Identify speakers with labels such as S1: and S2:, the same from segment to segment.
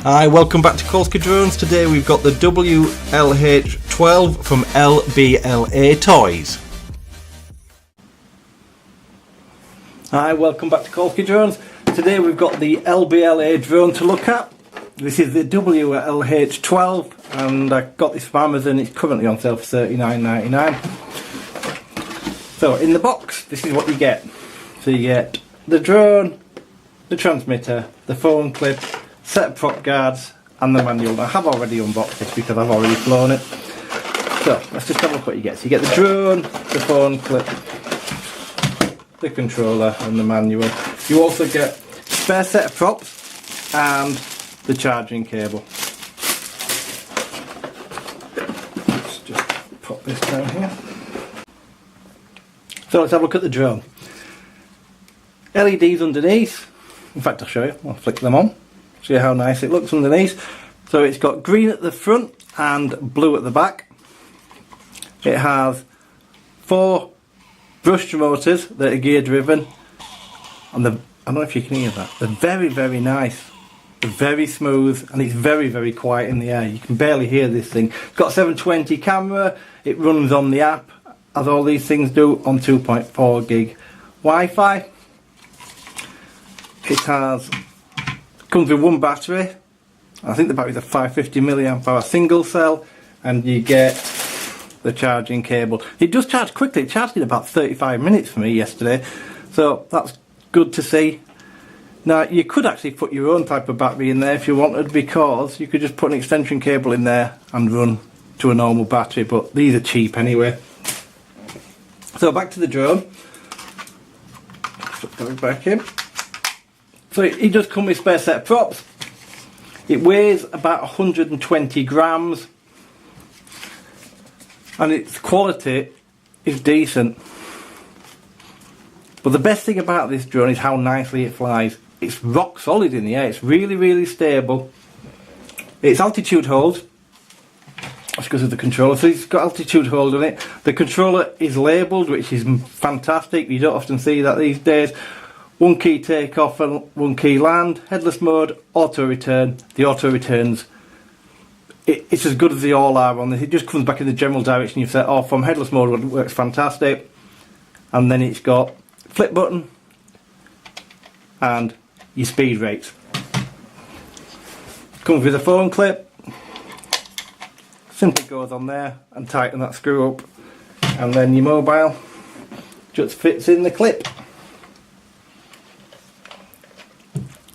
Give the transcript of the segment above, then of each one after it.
S1: Hi, welcome back to Kolsky Drones. Today we've got the WLH-12 from Lbla Toys. Hi, welcome back to Kolsky Drones. Today we've got the Lbla drone to look at. This is the WLH-12 and I got this from Amazon. It's currently on sale for $39.99. So in the box, this is what you get. So you get the drone, the transmitter, the phone clip, set of prop guards and the manual. I have already unboxed this because I've already flown it. So let's just have a look what you get. So you get the drone, the phone clip, the controller and the manual. You also get a spare set of props and the charging cable. Let's just pop this down here. So let's have a look at the drone. LEDs underneath. In fact, I'll show you. I'll flick them on. See how nice it looks underneath. So it's got green at the front and blue at the back. It has 4 brushed motors that are gear driven, and I don't know if you can hear that. They're very, very nice. They're very smooth and it's very, very quiet in the air. You can barely hear this thing. It's got 720 camera. It runs on the app, as all these things do, on 2.4 gig Wi-Fi. It comes with 1 battery. I think the battery's a 550 mAh single cell, and you get the charging cable. It does charge quickly. It charged in about 35 minutes for me yesterday, so that's good to see. Now you could actually put your own type of battery in there if you wanted, because you could just put an extension cable in there and run to a normal battery, but these are cheap anyway. So back to the drone. Put that back in. So it does come with a spare set of props. It weighs about 120 grams and its quality is decent. But the best thing about this drone is how nicely it flies. It's rock solid in the air. It's really, really stable. It's altitude hold. That's because of the controller. So it's got altitude hold on it. The controller is labelled, which is fantastic. You don't often see that these days. 1 key takeoff and 1 key land, headless mode, auto return. The auto returns, it's as good as they all are on this. It just comes back in the general direction you've set off from. Headless mode works fantastic. And then it's got flip button and your speed rates. Comes with a phone clip. Simply goes on there and tighten that screw up. And then your mobile just fits in the clip.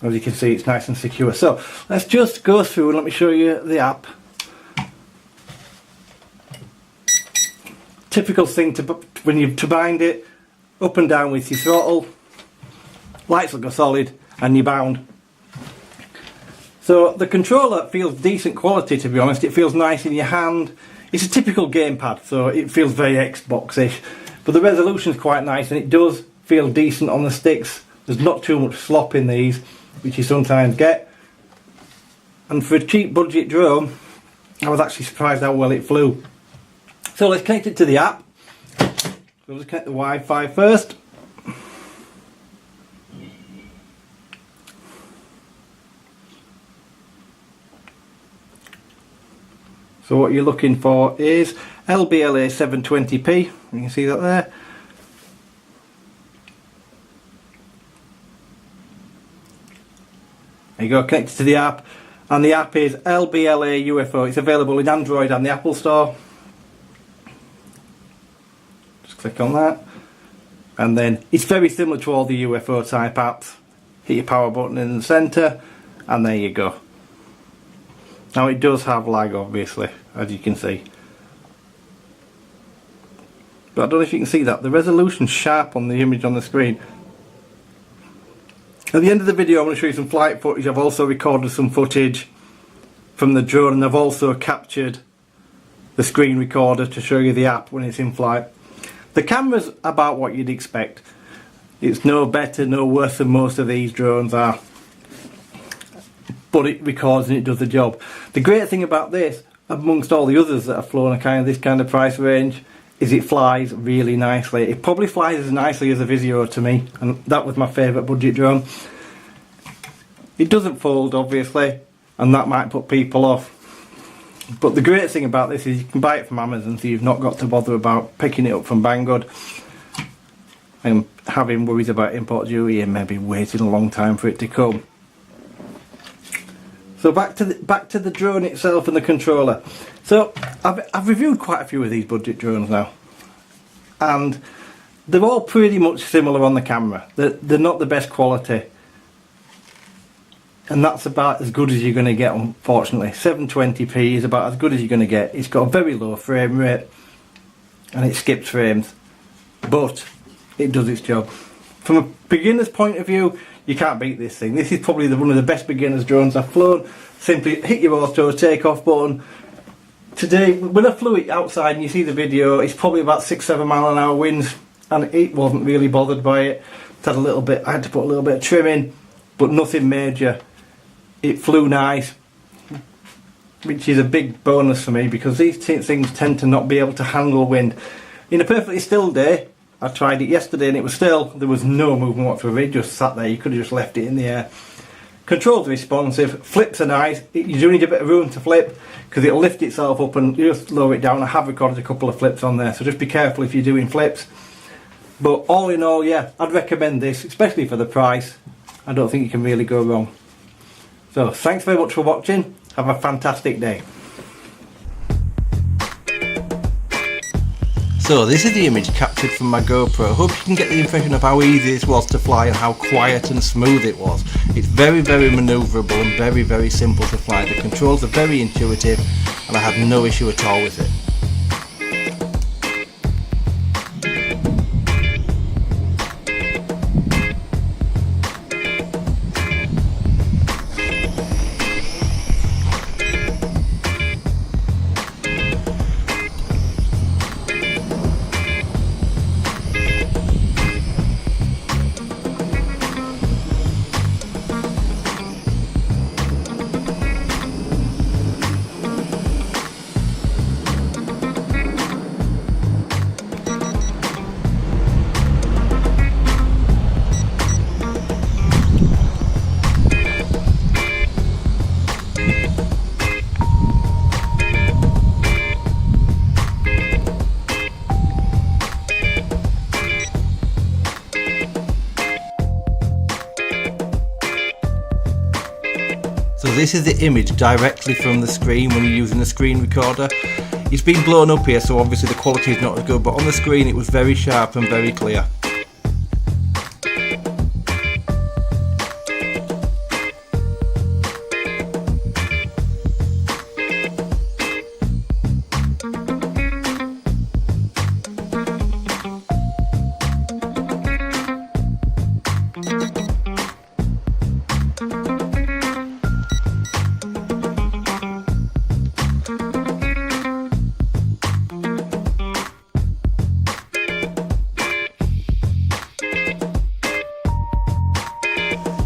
S1: As you can see, it's nice and secure. So let's just go through and let me show you the app. Typical thing when you bind it, up and down with your throttle, lights will go solid and you're bound. So the controller feels decent quality, to be honest. It feels nice in your hand. It's a typical gamepad, so it feels very Xbox-ish. But the resolution's quite nice and it does feel decent on the sticks. There's not too much slop in these, which you sometimes get. And for a cheap budget drone, I was actually surprised how well it flew. So let's connect it to the app. So let's connect the Wi-Fi first. So what you're looking for is Lbla 720p. You can see that there. There you go, connected to the app, and the app is Lbla UFO. It's available in Android and the Apple Store. Just click on that, and then it's very similar to all the UFO type apps. Hit your power button in the centre, and there you go. Now it does have lag, obviously, as you can see. But I don't know if you can see that. The resolution's sharp on the image on the screen. At the end of the video I'm going to show you some flight footage. I've also recorded some footage from the drone, and I've also captured the screen recorder to show you the app when it's in flight. The camera's about what you'd expect. It's no better, no worse than most of these drones are. But it records and it does the job. The great thing about this, amongst all the others that have flown this kind of price range, is it flies really nicely. It probably flies as nicely as a Vizio to me, and that was my favourite budget drone. It doesn't fold, obviously. and that might put people off. But the great thing about this is you can buy it from Amazon, so you've not got to bother about picking it up from Banggood and having worries about import duty and maybe waiting a long time for it to come. So back to the drone itself and the controller. So I've reviewed quite a few of these budget drones now, and they're all pretty much similar on the camera. They're not the best quality, and that's about as good as you're going to get, unfortunately. 720p is about as good as you're going to get. It's got a very low frame rate and it skips frames, but it does its job. From a beginner's point of view, you can't beat this thing. This is probably one of the best beginner's drones I've flown. Simply hit your auto takeoff button. Today, when I flew it outside and you see the video, it's probably about 6-7 mile an hour winds, and it wasn't really bothered by it. I had to put a little bit of trim in, but nothing major. It flew nice, which is a big bonus for me, because these things tend to not be able to handle wind. In a perfectly still day, I tried it yesterday and it was still, there was no movement whatsoever. It just sat there. You could have just left it in the air. Controls are responsive, flips are nice. You do need a bit of room to flip, because it'll lift itself up and you just lower it down. I have recorded a couple of flips on there, so just be careful if you're doing flips. But all in all, yeah, I'd recommend this, especially for the price. I don't think you can really go wrong. So thanks very much for watching. Have a fantastic day. So this is the image captured from my GoPro. I hope you can get the impression of how easy this was to fly and how quiet and smooth it was. It's very, very manoeuvrable and very, very simple to fly. The controls are very intuitive and I had no issue at all with it. So this is the image directly from the screen when you're using a screen recorder. It's been blown up here, so obviously the quality is not as good, but on the screen it was very sharp and very clear.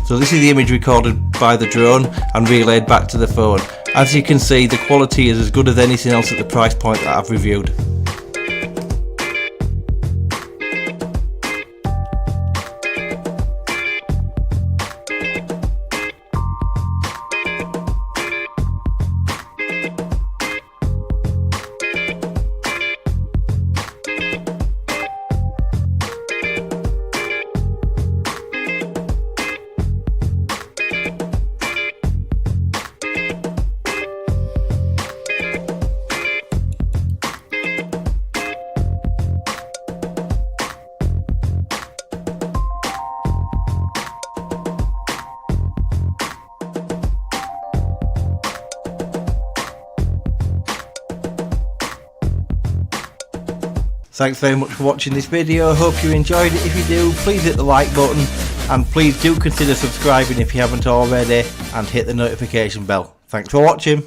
S1: So this is the image recorded by the drone and relayed back to the phone. As you can see, the quality is as good as anything else at the price point that I've reviewed. Thanks very much for watching this video. Hope you enjoyed it. If you do, please hit the like button and please do consider subscribing if you haven't already, and hit the notification bell. Thanks for watching.